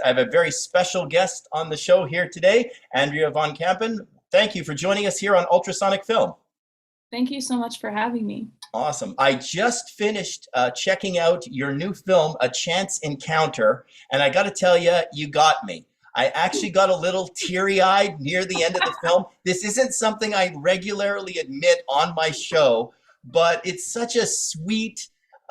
I have a very special guest on the show here today, Andrea von Kampen. Thank you for joining us here on Ultrasonic Film. Thank you so much for having me. Awesome. I just finished checking out your new film, A Chance Encounter, and I got to tell you, you got me. I actually got a little teary-eyed near the end of the film. This isn't something I regularly admit on my show, but it's such a sweet,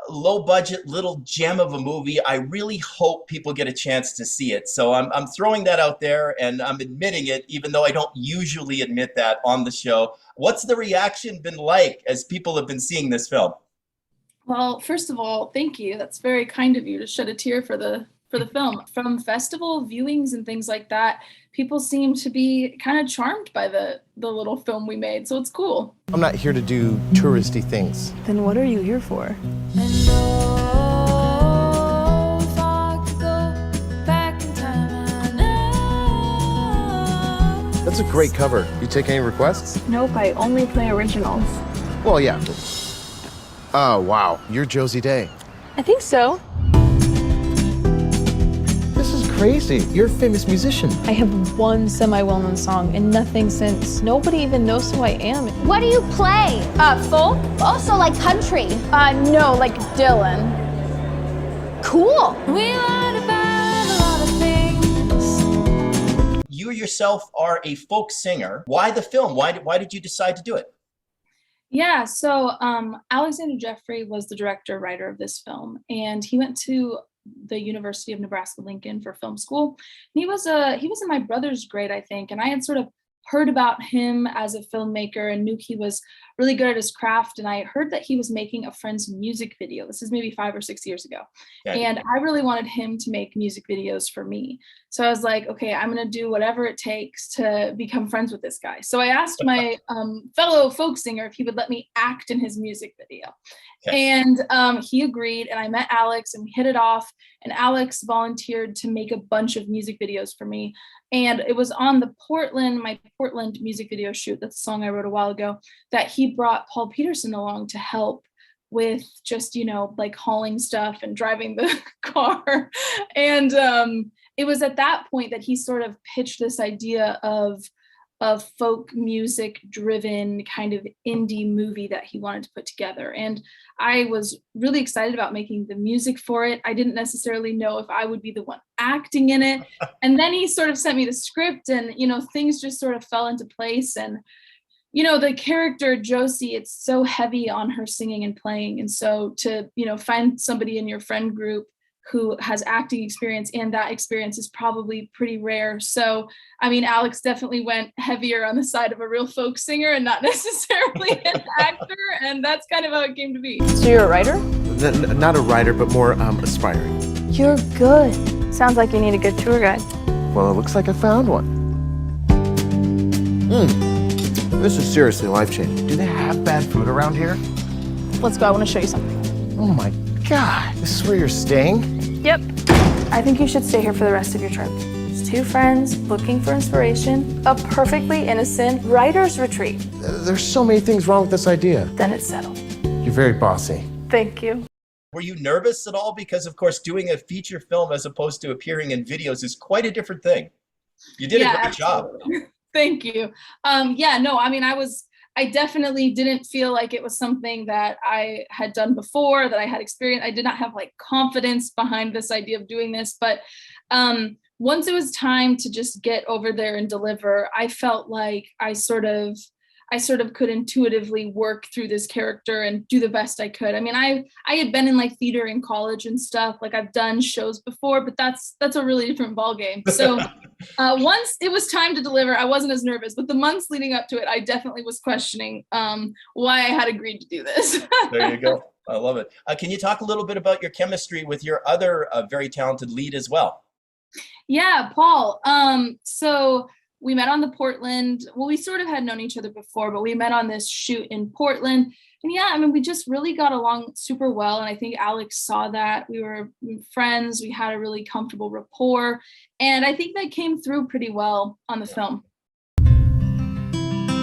low-budget little gem of a movie. I really hope people get a chance to see it. So I'm throwing that out there, and I'm admitting it, even though I don't usually admit that on the show. What's the reaction been like as people have been seeing this film? Well, first of all, thank you. That's very kind of you to shed a tear for the film. From festival viewings and things like that, people seem to be kind of charmed by the little film we made, so it's cool. I'm not here to do touristy things. Then what are you here for? That's a great cover. You take any requests? Nope, I only play originals. Well, yeah. Oh, wow. You're Josie Day. I think so. This is crazy. You're a famous musician. I have one semi-well-known song and nothing since. Nobody even knows who I am. What do you play? Folk? Also like country. No, like Dylan. Cool. We learned about a lot of things. You yourself are a folk singer. Why the film? Why did you decide to do it? Yeah, so Alexander Jeffrey was the director, writer of this film, and he went to the University of Nebraska-Lincoln for film school. And he was in my brother's grade, I think, and I had sort of heard about him as a filmmaker and knew he was really good at his craft. And I heard that he was making a friend's music video. This is maybe 5 or 6 years ago. Okay. And I really wanted him to make music videos for me. So I was like, okay, I'm going to do whatever it takes to become friends with this guy. So I asked my fellow folk singer if he would let me act in his music video. Okay. And he agreed, and I met Alex and we hit it off, and Alex volunteered to make a bunch of music videos for me. And it was on my Portland music video shoot, that's a song I wrote a while ago, that he brought Paul Peterson along to help with just, like hauling stuff and driving the car. And it was at that point that he sort of pitched this idea of folk music driven kind of indie movie that he wanted to put together. And I was really excited about making the music for it. I didn't necessarily know if I would be the one acting in it. And then he sort of sent me the script, and, things just sort of fell into place. And, the character Josie, it's so heavy on her singing and playing. And so to, find somebody in your friend group who has acting experience, and that experience is probably pretty rare. So, Alex definitely went heavier on the side of a real folk singer and not necessarily an actor. And that's kind of how it came to be. So you're a writer? Not a writer, but more aspiring. You're good. Sounds like you need a good tour guide. Well, it looks like I found one. This is seriously life-changing. Do they have bad food around here? Let's go, I want to show you something. Oh my God, this is where you're staying? Yep. I think you should stay here for the rest of your trip. It's two friends looking for inspiration, a perfectly innocent writer's retreat. There's so many things wrong with this idea. Then it's settled. You're very bossy. Thank you. Were you nervous at all? Because, of course, doing a feature film as opposed to appearing in videos is quite a different thing. You did a great job. Thank you. I definitely didn't feel like it was something that I had done before, that I had experience. I did not have confidence behind this idea of doing this. But once it was time to just get over there and deliver, I felt like I sort of could intuitively work through this character and do the best I could. I had been in theater in college and stuff. I've done shows before, but that's a really different ballgame. So once it was time to deliver, I wasn't as nervous, but the months leading up to it, I definitely was questioning why I had agreed to do this. There you go. I love it. Can you talk a little bit about your chemistry with your other very talented lead as well? Yeah, Paul. So we met on the Portland. Well, we sort of had known each other before, but we met on this shoot in Portland. And we just really got along super well. And I think Alex saw that. We were friends. We had a really comfortable rapport. And I think that came through pretty well on the film.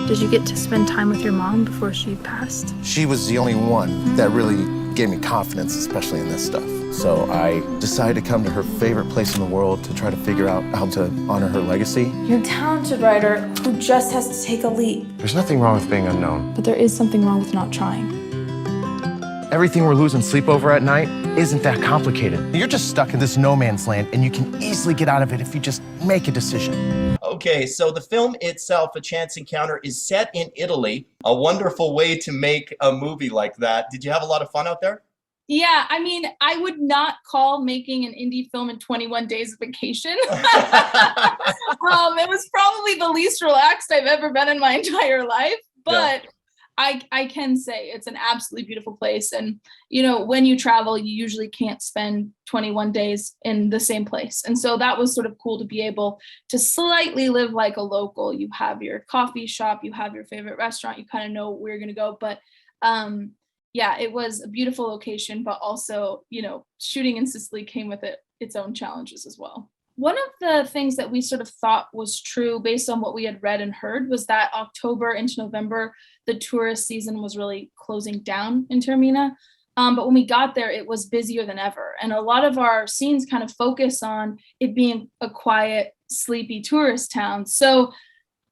Did you get to spend time with your mom before she passed? She was the only one that really gave me confidence, especially in this stuff. So I decided to come to her favorite place in the world to try to figure out how to honor her legacy. You're a talented writer who just has to take a leap. There's nothing wrong with being unknown. But there is something wrong with not trying. Everything we're losing sleep over at night isn't that complicated. You're just stuck in this no man's land, and you can easily get out of it if you just make a decision. Okay, so the film itself, A Chance Encounter, is set in Italy. A wonderful way to make a movie like that. Did you have a lot of fun out there? Yeah, I mean, I would not call making an indie film in 21 days of vacation. It was probably the least relaxed I've ever been in my entire life, but I can say it's an absolutely beautiful place. And, you know, when you travel, you usually can't spend 21 days in the same place. And so that was sort of cool to be able to slightly live like a local. You have your coffee shop, you have your favorite restaurant, you kind of know where you're going to go. But yeah, it was a beautiful location, but also, you know, shooting in Sicily came with its own challenges as well. One of the things that we sort of thought was true based on what we had read and heard was that October into November, the tourist season was really closing down in Taormina. But when we got there, it was busier than ever. And a lot of our scenes kind of focus on it being a quiet, sleepy tourist town. So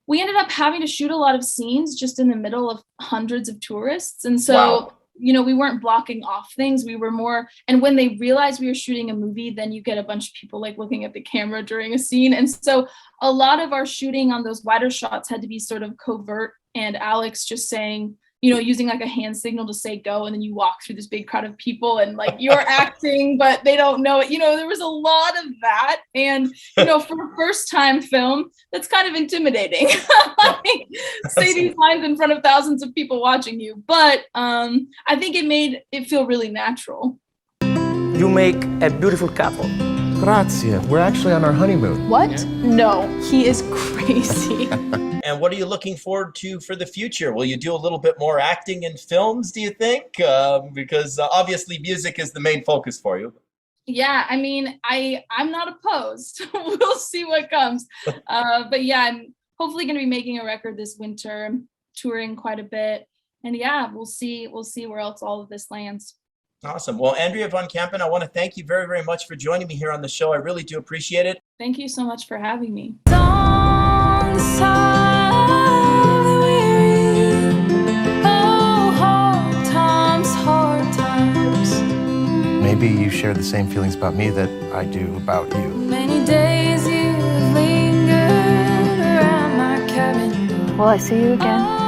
we ended up having to shoot a lot of scenes just in the middle of hundreds of tourists. And so, wow, you know, we weren't blocking off things. We were more, and when they realized we were shooting a movie, then you get a bunch of people like looking at the camera during a scene. And so a lot of our shooting on those wider shots had to be sort of covert, and Alex just saying, you know, using like a hand signal to say go, and then you walk through this big crowd of people and like you're acting, but they don't know it. You know, there was a lot of that. And, you know, for a first time film, that's kind of intimidating. Like, say these lines in front of thousands of people watching you. But I think it made it feel really natural. You make a beautiful couple. Grazie. We're actually on our honeymoon. What? No, he is crazy. And what are you looking forward to for the future? Will you do a little bit more acting in films, do you think? Because obviously music is the main focus for you. Yeah, I mean, I'm not opposed. We'll see what comes. But yeah, I'm hopefully going to be making a record this winter. I'm touring quite a bit. And yeah, we'll see where else all of this lands. Awesome. Well, Andrea von Kampen, I want to thank you very, very much for joining me here on the show. I really do appreciate it. Thank you so much for having me. On the side of the weary. Oh, hard times. Maybe you share the same feelings about me that I do about you. Many days you've lingered around my cabin. Will I see you again?